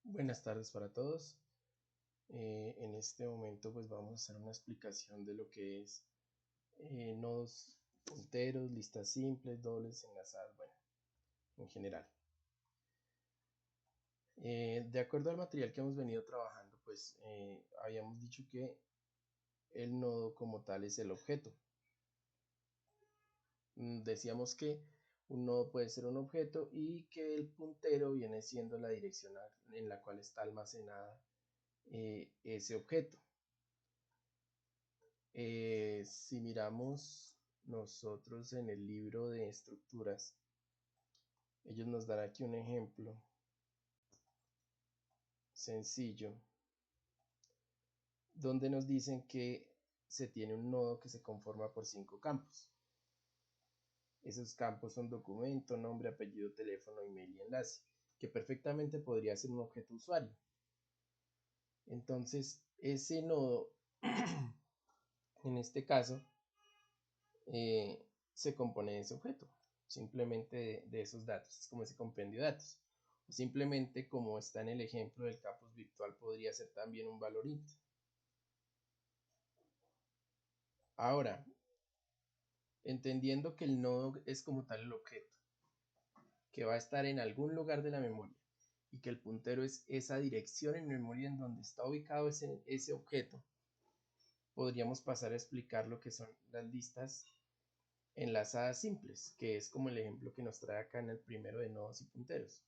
Buenas tardes para todos. En este momento pues vamos a hacer una explicación de lo que es nodos punteros, listas simples, dobles, enlazadas, bueno, en general. De acuerdo al material que hemos venido trabajando, pues habíamos dicho que el nodo como tal es el objeto. Decíamos que un nodo puede ser un objeto y que el puntero viene siendo la dirección en la cual está almacenada ese objeto. Si miramos nosotros en el libro de estructuras, ellos nos dan aquí un ejemplo sencillo donde nos dicen que se tiene un nodo que se conforma por 5 campos. Esos campos son documento, nombre, apellido, teléfono, email y enlace, que perfectamente podría ser un objeto usuario. Entonces, ese nodo, en este caso, se compone de ese objeto, simplemente de esos datos, es como ese compendio de datos. O simplemente, como está en el ejemplo del campus virtual, podría ser también un valor int. Ahora, entendiendo que el nodo es como tal el objeto, que va a estar en algún lugar de la memoria, y que el puntero es esa dirección en memoria en donde está ubicado ese objeto, podríamos pasar a explicar lo que son las listas enlazadas simples, que es como el ejemplo que nos trae acá en el primero de nodos y punteros.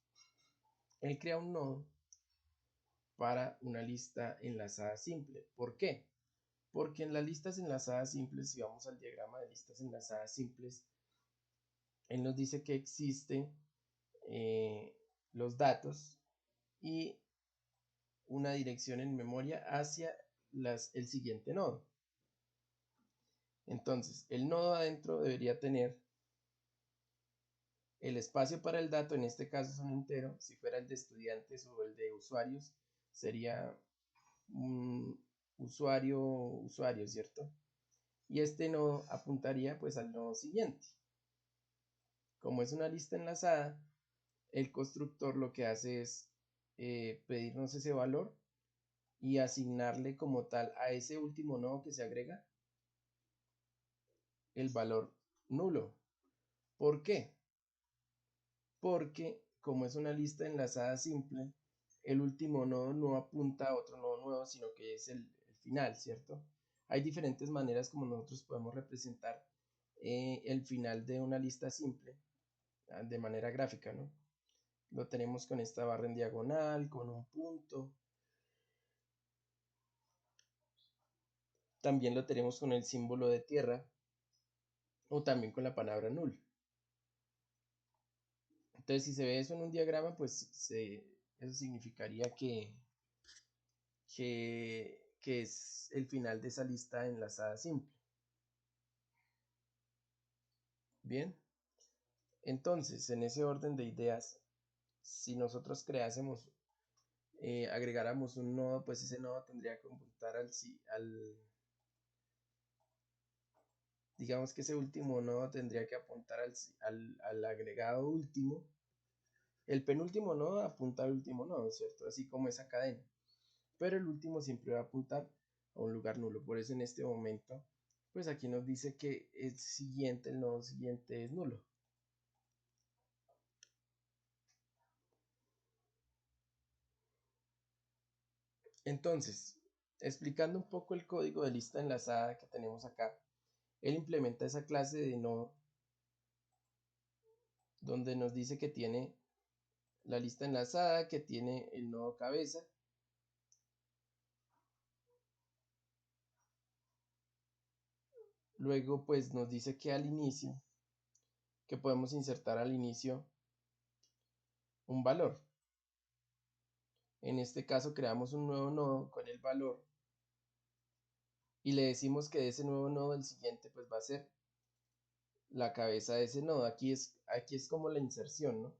Él crea un nodo para una lista enlazada simple. ¿Por qué? Porque en las listas enlazadas simples, si vamos al diagrama de listas enlazadas simples, él nos dice que existen los datos y una dirección en memoria hacia el siguiente nodo. Entonces, el nodo adentro debería tener el espacio para el dato, en este caso es un entero. Si fuera el de estudiantes o el de usuarios, sería un usuario, ¿cierto? Y este nodo apuntaría pues al nodo siguiente. Como es una lista enlazada, el constructor lo que hace es pedirnos ese valor y asignarle como tal a ese último nodo que se agrega el valor nulo. ¿Por qué? Porque como es una lista enlazada simple, el último nodo no apunta a otro nodo nuevo, sino que es el final, ¿cierto? Hay diferentes maneras como nosotros podemos representar el final de una lista simple de manera gráfica, ¿no? Lo tenemos con esta barra en diagonal, con un punto. También lo tenemos con el símbolo de tierra o también con la palabra null. Entonces, si se ve eso en un diagrama, pues eso significaría que es el final de esa lista enlazada simple. Bien, entonces, en ese orden de ideas, si nosotros creásemos, agregáramos un nodo, pues ese nodo tendría que computar digamos que ese último nodo tendría que apuntar al agregado último. El penúltimo nodo apunta al último nodo, ¿cierto? Así como esa cadena. Pero el último siempre va a apuntar a un lugar nulo. Por eso en este momento, pues aquí nos dice que el nodo siguiente es nulo. Entonces, explicando un poco el código de lista enlazada que tenemos acá, él implementa esa clase de nodo donde nos dice que tiene la lista enlazada, que tiene el nodo cabeza. Luego pues nos dice que al inicio, que podemos insertar al inicio un valor. En este caso creamos un nuevo nodo con el valor y le decimos que de ese nuevo nodo el siguiente pues va a ser la cabeza de ese nodo. Aquí es como la inserción, ¿no?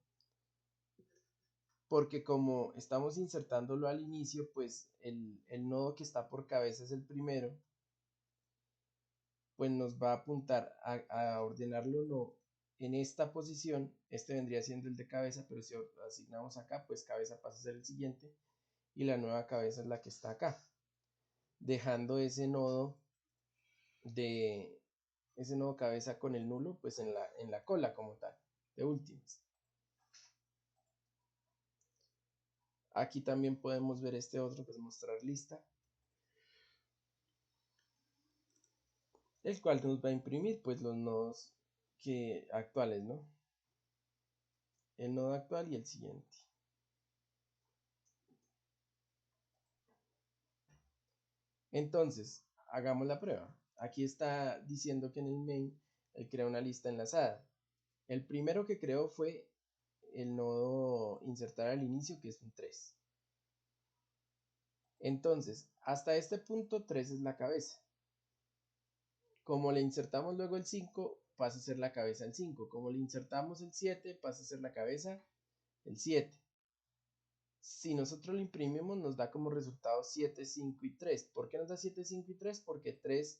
Porque como estamos insertándolo al inicio, pues el nodo que está por cabeza es el primero, pues nos va a apuntar a ordenarlo no, en esta posición, este vendría siendo el de cabeza, pero si asignamos acá, pues cabeza pasa a ser el siguiente y la nueva cabeza es la que está acá, dejando ese nodo cabeza con el nulo pues en la cola como tal, de últimas. Aquí también podemos ver este otro que es mostrar lista, el cual nos va a imprimir pues los nodos actuales, ¿no? El nodo actual y el siguiente. Entonces, hagamos la prueba. Aquí está diciendo que en el main él crea una lista enlazada. El primero que creó fue el nodo insertar al inicio, que es un 3. Entonces, hasta este punto 3 es la cabeza. Como le insertamos luego el 5, pasa a ser la cabeza el 5. Como le insertamos el 7, pasa a ser la cabeza el 7. Si nosotros lo imprimimos, nos da como resultado 7, 5 y 3. ¿Por qué nos da 7, 5 y 3? Porque 3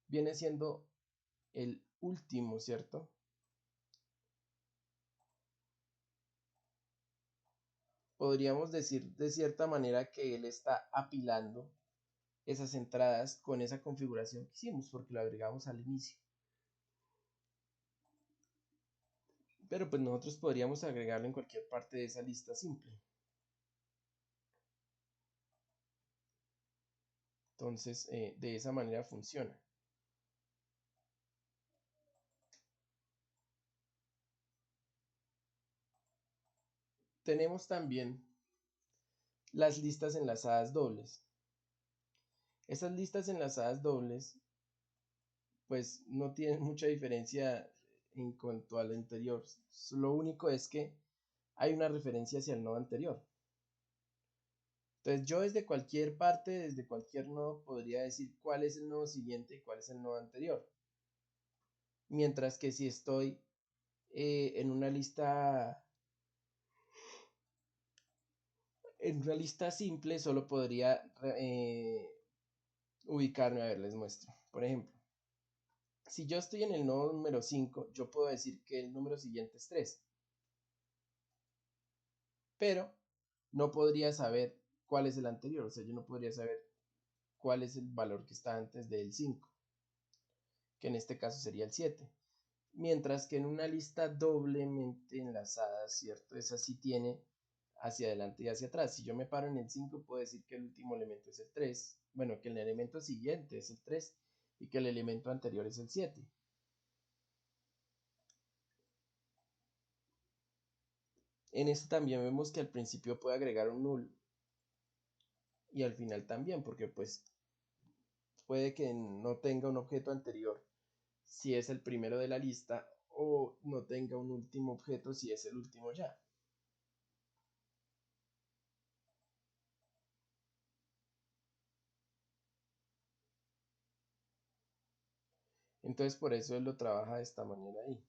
viene siendo el último, ¿cierto? Podríamos decir de cierta manera que él está apilando esas entradas con esa configuración que hicimos porque lo agregamos al inicio. Pero pues nosotros podríamos agregarlo en cualquier parte de esa lista simple. Entonces, de esa manera funciona. Tenemos también las listas enlazadas dobles. Esas listas enlazadas dobles pues no tienen mucha diferencia en cuanto al anterior. Lo único es que hay una referencia hacia el nodo anterior. Entonces yo desde cualquier parte, desde cualquier nodo, podría decir cuál es el nodo siguiente y cuál es el nodo anterior. Mientras que si estoy en una lista simple, solo podría ubicarme. A ver, les muestro. Por ejemplo, si yo estoy en el nodo número 5, yo puedo decir que el número siguiente es 3. Pero no podría saber cuál es el anterior. O sea, yo no podría saber cuál es el valor que está antes del 5, que en este caso sería el 7. Mientras que en una lista doblemente enlazada, ¿cierto? Esa sí tiene hacia adelante y hacia atrás. Si yo me paro en el 5, puedo decir que el último elemento es el 3. Bueno, que el elemento siguiente es el 3 y que el elemento anterior es el 7. En este también vemos que al principio puede agregar un null y al final también, porque pues puede que no tenga un objeto anterior si es el primero de la lista o no tenga un último objeto si es el último ya. Entonces por eso él lo trabaja de esta manera ahí.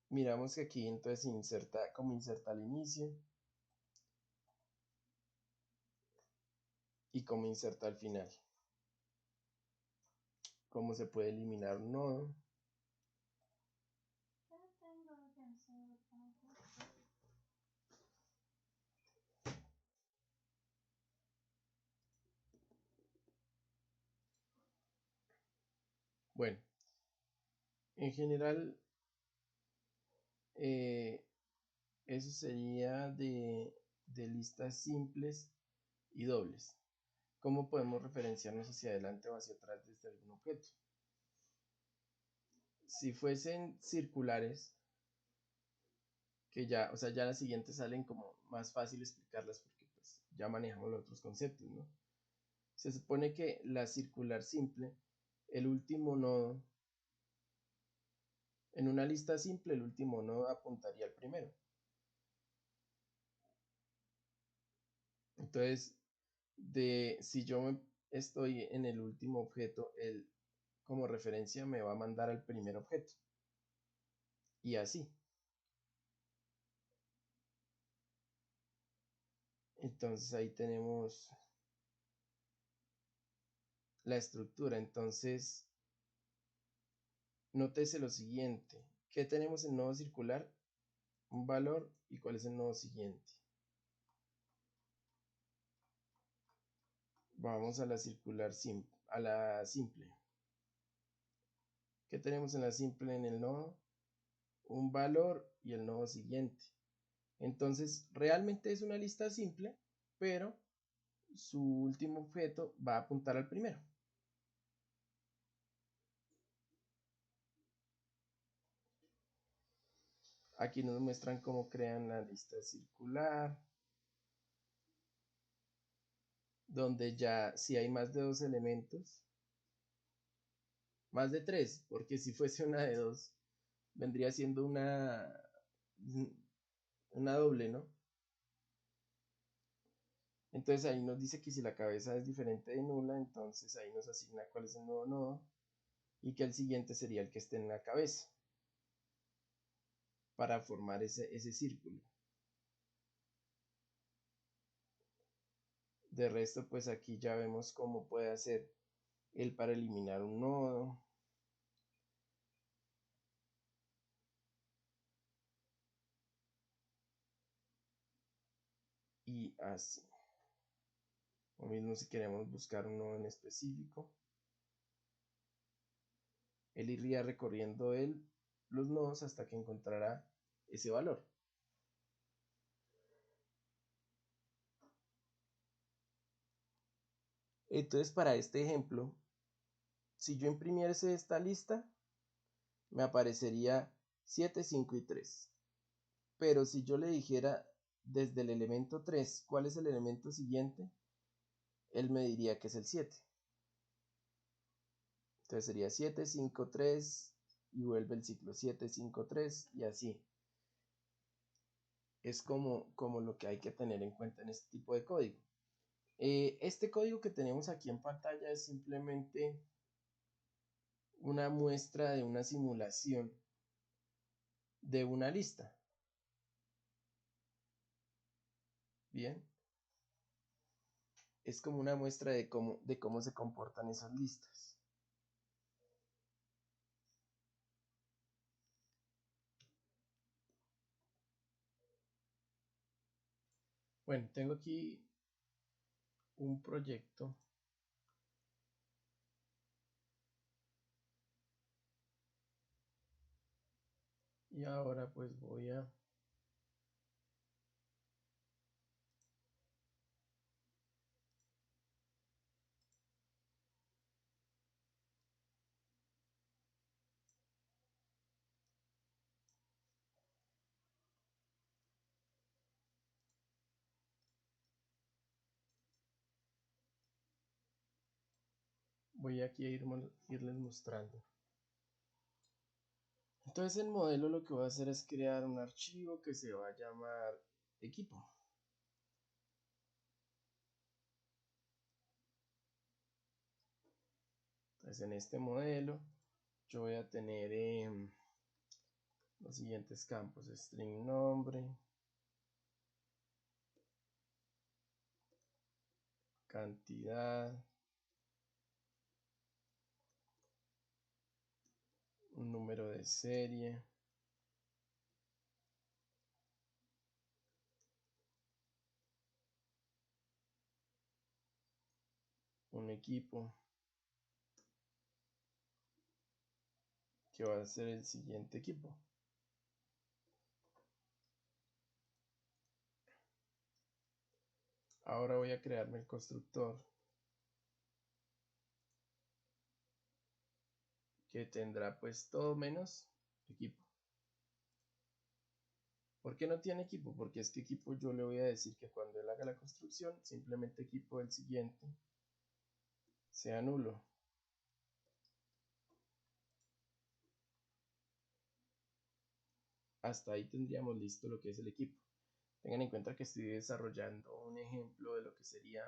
Miramos que aquí entonces inserta al inicio y como inserta al final. Cómo se puede eliminar un nodo. Bueno, en general eso sería de listas simples y dobles. ¿Cómo podemos referenciarnos hacia adelante o hacia atrás desde algún objeto? Si fuesen circulares, que ya, o sea, ya las siguientes salen como más fácil explicarlas porque pues ya manejamos los otros conceptos, ¿no? Se supone que la circular simple, el último nodo, en una lista simple, el último nodo apuntaría al primero. Entonces, si yo estoy en el último objeto, él como referencia me va a mandar al primer objeto. Y así. Entonces ahí tenemos la estructura. Entonces, nótese lo siguiente. ¿Qué tenemos en nodo circular? Un valor. ¿Y cuál es el nodo siguiente? Vamos a la circular simple, a la simple. ¿Qué tenemos en la simple en el nodo? Un valor y el nodo siguiente. Entonces, realmente es una lista simple, pero su último objeto va a apuntar al primero. Aquí nos muestran cómo crean la lista circular, donde ya si hay más de 2 elementos, más de 3, porque si fuese una de 2, vendría siendo una doble, ¿no? Entonces ahí nos dice que si la cabeza es diferente de nula, entonces ahí nos asigna cuál es el nuevo nodo y que el siguiente sería el que esté en la cabeza para formar ese círculo. De resto, pues aquí ya vemos cómo puede hacer él para eliminar un nodo. Y así. Lo mismo si queremos buscar un nodo en específico. Él iría recorriendo los nodos hasta que encontrará ese valor. Entonces, para este ejemplo, si yo imprimiese esta lista, me aparecería 7, 5 y 3. Pero si yo le dijera desde el elemento 3, ¿cuál es el elemento siguiente? Él me diría que es el 7. Entonces sería 7, 5, 3 y vuelve el ciclo 7, 5, 3 y así. Es como lo que hay que tener en cuenta en este tipo de código. Este código que tenemos aquí en pantalla es simplemente una muestra de una simulación de una lista. Bien, es como una muestra de cómo se comportan esas listas. Bueno, tengo aquí un proyecto y ahora pues voy aquí a irles mostrando. Entonces el modelo lo que voy a hacer es crear un archivo que se va a llamar equipo. Entonces en este modelo yo voy a tener los siguientes campos: string nombre, cantidad, un número de serie, un equipo, que va a ser el siguiente equipo. Ahora voy a crearme el constructor que tendrá pues todo menos equipo. ¿Por qué no tiene equipo? Porque este equipo yo le voy a decir que cuando él haga la construcción, simplemente equipo del siguiente sea nulo. Hasta ahí tendríamos listo lo que es el equipo. Tengan en cuenta que estoy desarrollando un ejemplo de lo que sería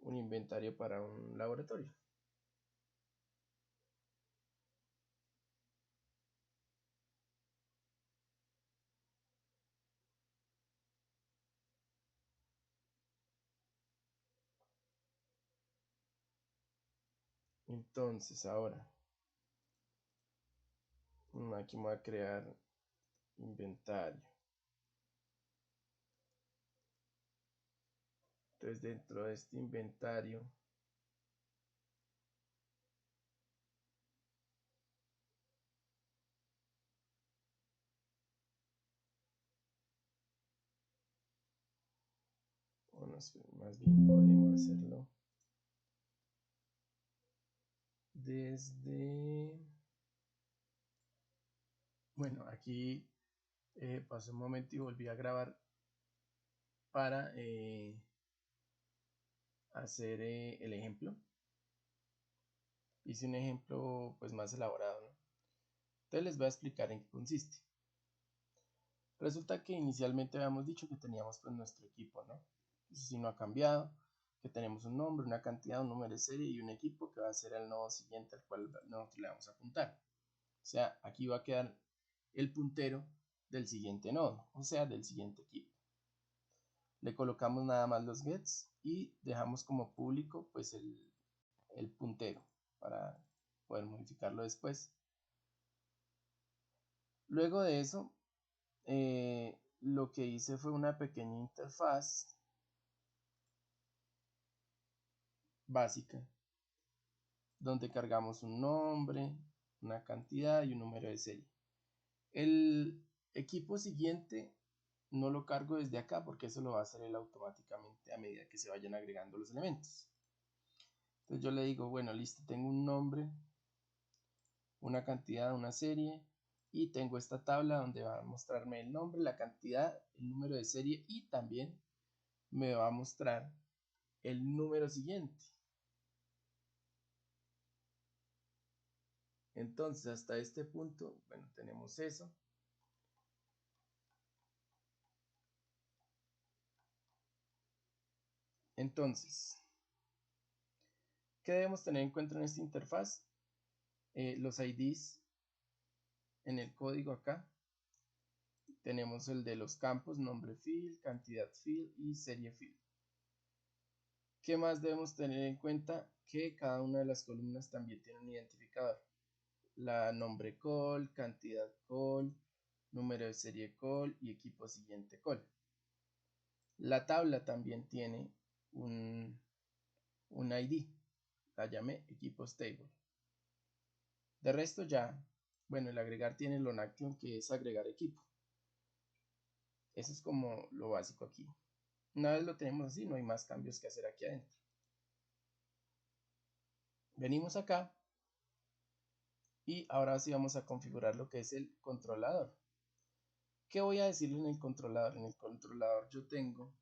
un inventario para un laboratorio. Entonces ahora aquí me voy a crear inventario. Entonces dentro de este inventario más bien podemos hacerlo desde, bueno, aquí pasó un momento y volví a grabar para hacer el ejemplo. Hice un ejemplo pues más elaborado, ¿no? Entonces les voy a explicar en qué consiste. Resulta que inicialmente habíamos dicho que teníamos pues nuestro equipo, ¿no? Eso sí no ha cambiado, que tenemos un nombre, una cantidad, un número de serie y un equipo que va a ser el nodo siguiente al cual nosotros le vamos a apuntar. O sea, aquí va a quedar el puntero del siguiente nodo, o sea, del siguiente equipo. Le colocamos nada más los gets y dejamos como público pues el puntero para poder modificarlo después. Luego de eso, lo que hice fue una pequeña interfaz básica donde cargamos un nombre, una cantidad y un número de serie. El equipo siguiente no lo cargo desde acá porque eso lo va a hacer él automáticamente a medida que se vayan agregando los elementos. Entonces yo le digo, bueno, listo, tengo un nombre, una cantidad, una serie y tengo esta tabla donde va a mostrarme el nombre, la cantidad, el número de serie y también me va a mostrar el número siguiente. Entonces hasta este punto, bueno, tenemos eso. Entonces, ¿qué debemos tener en cuenta en esta interfaz? Los IDs en el código acá. Tenemos el de los campos, nombre field, cantidad field y serie field. ¿Qué más debemos tener en cuenta? Que cada una de las columnas también tiene un identificador. La nombre call, cantidad call, número de serie call y equipo siguiente call. La tabla también tiene un ID. La llamé equipos table. De resto ya, bueno, el agregar tiene el on-action que es agregar equipo. Eso es como lo básico aquí. Una vez lo tenemos así, no hay más cambios que hacer aquí adentro. Venimos acá y ahora sí vamos a configurar lo que es el controlador. ¿Qué voy a decirle en el controlador? En el controlador yo tengo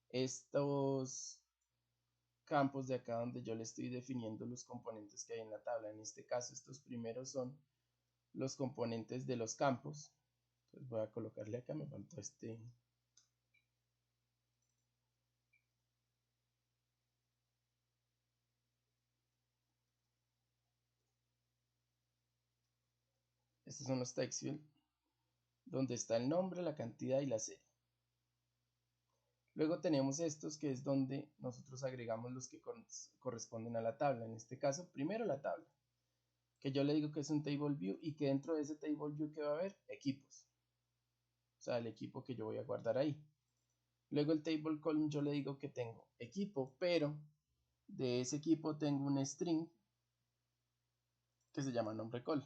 estos campos de acá donde yo le estoy definiendo los componentes que hay en la tabla. En este caso estos primeros son los componentes de los campos. Entonces voy a colocarle acá, me faltó este. Estos son los text field, donde está el nombre, la cantidad y la serie. Luego tenemos estos que es donde nosotros agregamos los que corresponden a la tabla. En este caso, primero la tabla, que yo le digo que es un table view y que dentro de ese table view que va a haber equipos. O sea, el equipo que yo voy a guardar ahí. Luego el table column yo le digo que tengo equipo, pero de ese equipo tengo un string que se llama nombre call.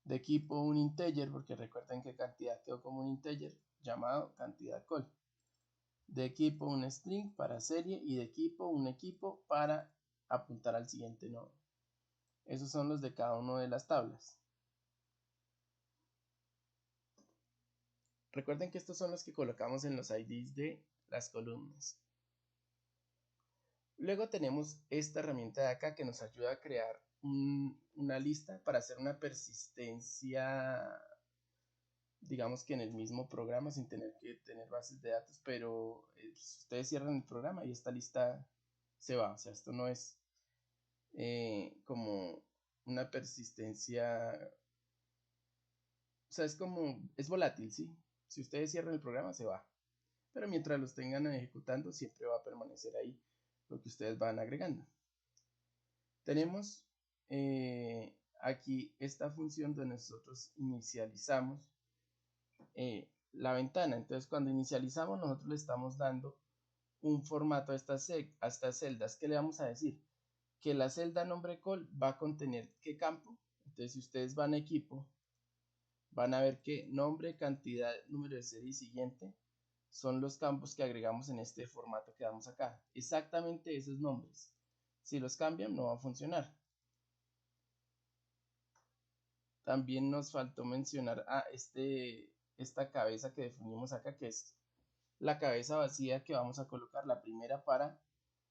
De equipo un integer, porque recuerden que cantidad quedó como un integer llamado cantidad call. De equipo un string para serie y de equipo un equipo para apuntar al siguiente nodo. Esos son los de cada una de las tablas. Recuerden que estos son los que colocamos en los IDs de las columnas. Luego tenemos esta herramienta de acá que nos ayuda a crear una lista para hacer una persistencia, digamos que en el mismo programa sin tener que tener bases de datos, pero si ustedes cierran el programa y esta lista se va. O sea, esto no es como una persistencia, o sea, es volátil, ¿sí? Si ustedes cierran el programa se va, pero mientras los tengan ejecutando siempre va a permanecer ahí lo que ustedes van agregando. Tenemos aquí esta función donde nosotros inicializamos la ventana. Entonces cuando inicializamos nosotros le estamos dando un formato a estas celdas. ¿Qué le vamos a decir? Que la celda nombre call va a contener ¿qué campo? Entonces si ustedes van a equipo, van a ver que nombre, cantidad, número de serie y siguiente son los campos que agregamos en este formato que damos acá. Exactamente esos nombres. Si los cambian no va a funcionar. También nos faltó mencionar esta cabeza que definimos acá, que es la cabeza vacía que vamos a colocar, la primera para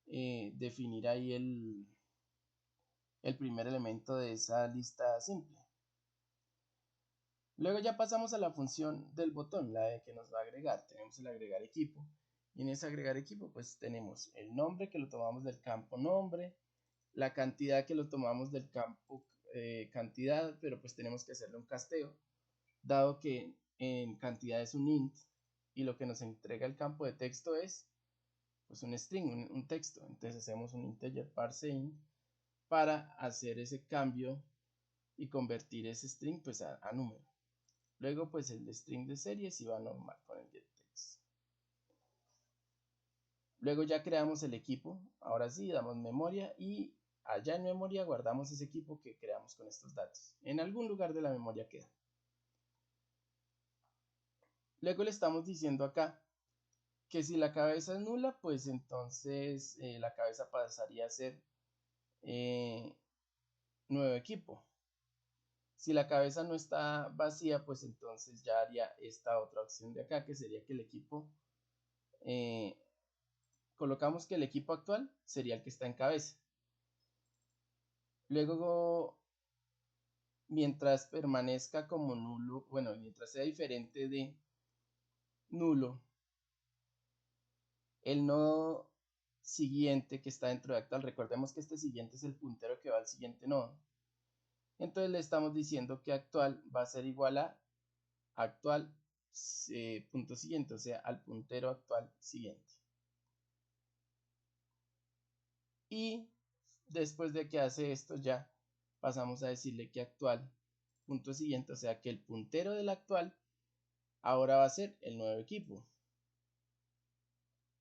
definir ahí el primer elemento de esa lista simple. Luego ya pasamos a la función del botón, la de que nos va a agregar. Tenemos el agregar equipo. Y en ese agregar equipo pues tenemos el nombre que lo tomamos del campo nombre, la cantidad que lo tomamos del campo cantidad, pero pues tenemos que hacerle un casteo, dado que en cantidad es un int y lo que nos entrega el campo de texto es pues un string, un texto. Entonces hacemos un integer parse int para hacer ese cambio y convertir ese string pues a número. Luego pues el string de serie si va normal con el getText. Luego ya creamos el equipo, ahora sí damos memoria y allá en memoria guardamos ese equipo que creamos con estos datos. En algún lugar de la memoria queda. Luego le estamos diciendo acá que si la cabeza es nula, pues entonces la cabeza pasaría a ser nuevo equipo. Si la cabeza no está vacía, pues entonces ya haría esta otra opción de acá, que sería que el equipo, colocamos que el equipo actual sería el que está en cabeza. Luego, mientras permanezca como nulo, bueno, mientras sea diferente de nulo, el nodo siguiente que está dentro de actual, recordemos que este siguiente es el puntero que va al siguiente nodo. Entonces le estamos diciendo que actual va a ser igual a actual punto siguiente, o sea, al puntero actual siguiente. Y después de que hace esto ya pasamos a decirle que actual punto siguiente, o sea que el puntero del actual ahora va a ser el nuevo equipo.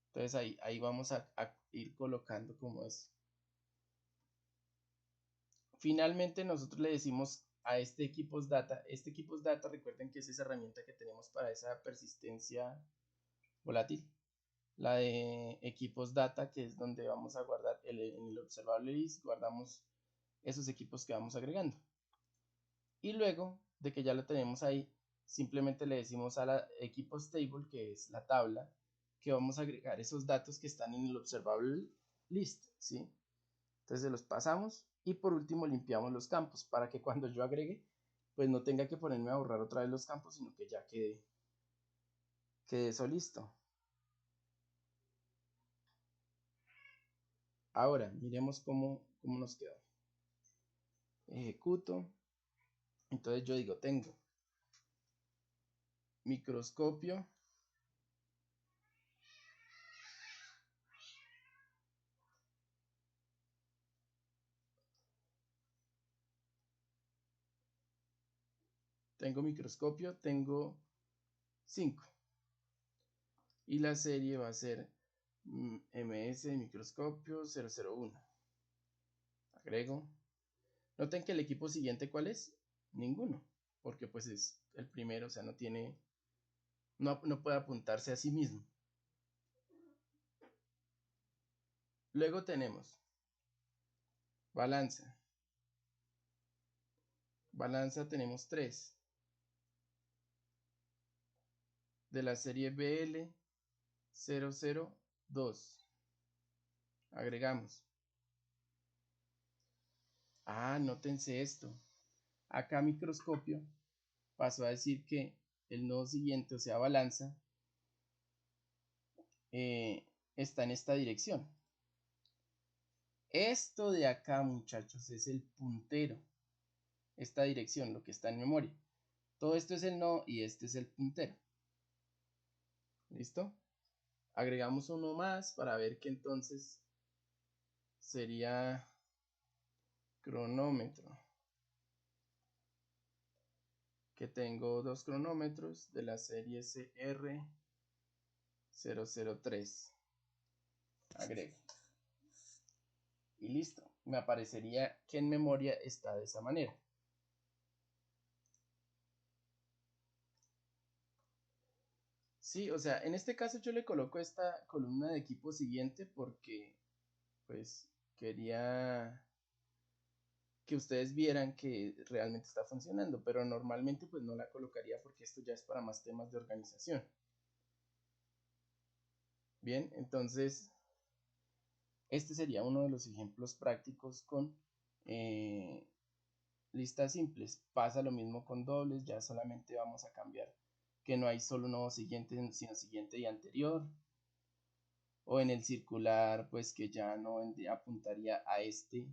Entonces ahí vamos a ir colocando como es. Finalmente nosotros le decimos a este equipos data recuerden que es esa herramienta que tenemos para esa persistencia volátil, la de equipos data, que es donde vamos a guardar en el observable list, guardamos esos equipos que vamos agregando. Y luego de que ya lo tenemos ahí, simplemente le decimos a la equipos table, que es la tabla, que vamos a agregar esos datos que están en el observable list, ¿sí? Entonces los pasamos y por último limpiamos los campos para que cuando yo agregue, pues no tenga que ponerme a borrar otra vez los campos, sino que ya quede eso listo. Ahora miremos cómo nos quedó. Ejecuto. Entonces yo digo, tengo microscopio, tengo 5 y la serie va a ser ms microscopio 001. Agrego. Noten que el equipo siguiente, ¿cuál es? Ninguno, porque pues es el primero, o sea, no tiene, no puede apuntarse a sí mismo. Luego tenemos balanza. Balanza tenemos 3 de la serie BL002. Agregamos. Nótense esto. Acá microscopio pasó a decir que el nodo siguiente, o sea, balanza, está en esta dirección. Esto de acá, muchachos, es el puntero. Esta dirección, lo que está en memoria. Todo esto es el nodo y este es el puntero. ¿Listo? Agregamos uno más para ver que entonces sería cronómetro, que tengo dos cronómetros de la serie CR003. Agrego. Y listo. Me aparecería que en memoria está de esa manera. Sí, o sea, en este caso yo le coloco esta columna de equipo siguiente porque pues quería que ustedes vieran que realmente está funcionando, pero normalmente pues no la colocaría porque esto ya es para más temas de organización. Bien, entonces este sería uno de los ejemplos prácticos con listas simples. Pasa lo mismo con dobles, ya solamente vamos a cambiar que no hay solo nodo siguiente, sino siguiente y anterior. O en el circular, pues que ya no apuntaría a este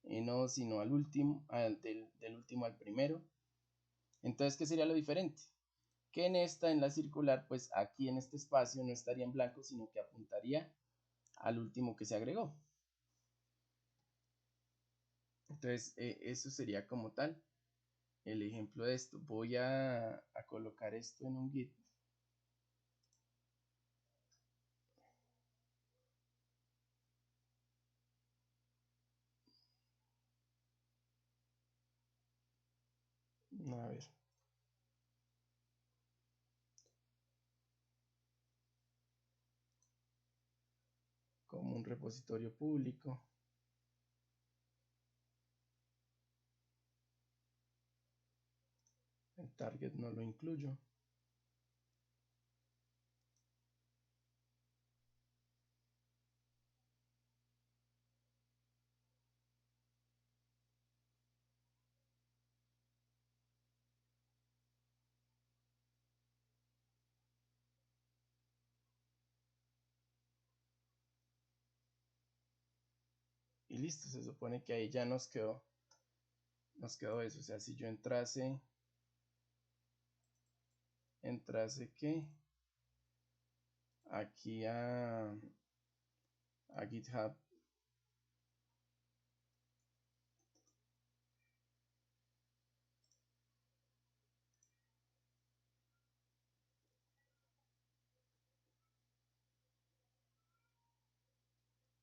nodo, sino al último, del último al primero. Entonces, ¿qué sería lo diferente? Que en la circular, pues aquí en este espacio no estaría en blanco, sino que apuntaría al último que se agregó. Entonces, eso sería como tal el ejemplo de esto. Voy a colocar esto en un Git. A ver. Como un repositorio público. El target no lo incluyo. Y listo, se supone que ahí ya nos quedó eso. O sea, si yo entrase que aquí a GitHub,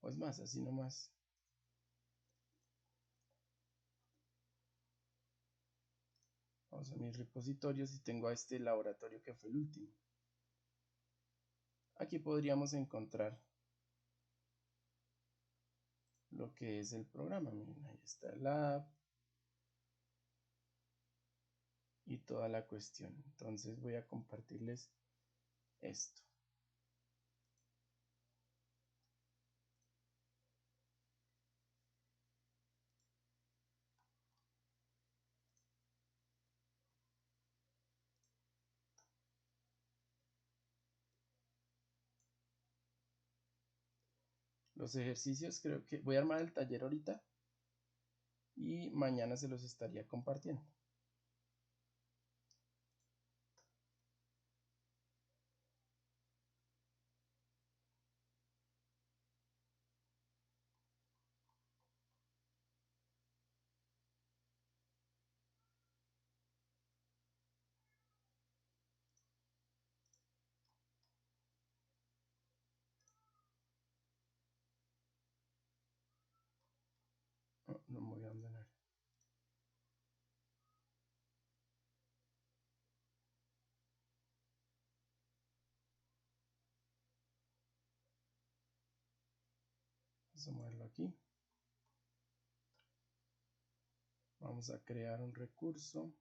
o es más, así nomás. Vamos a mis repositorios y tengo a este laboratorio que fue el último. Aquí podríamos encontrar lo que es el programa. Miren, ahí está el app y toda la cuestión. Entonces voy a compartirles esto. Los ejercicios creo que voy a armar el taller ahorita y mañana se los estaría compartiendo. No me voy a abandonar. Vamos a moverlo aquí. Vamos a crear un recurso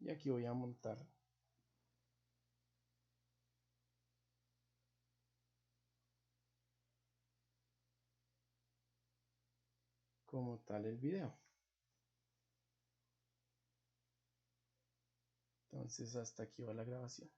y aquí voy a montar como tal el video. Entonces hasta aquí va la grabación.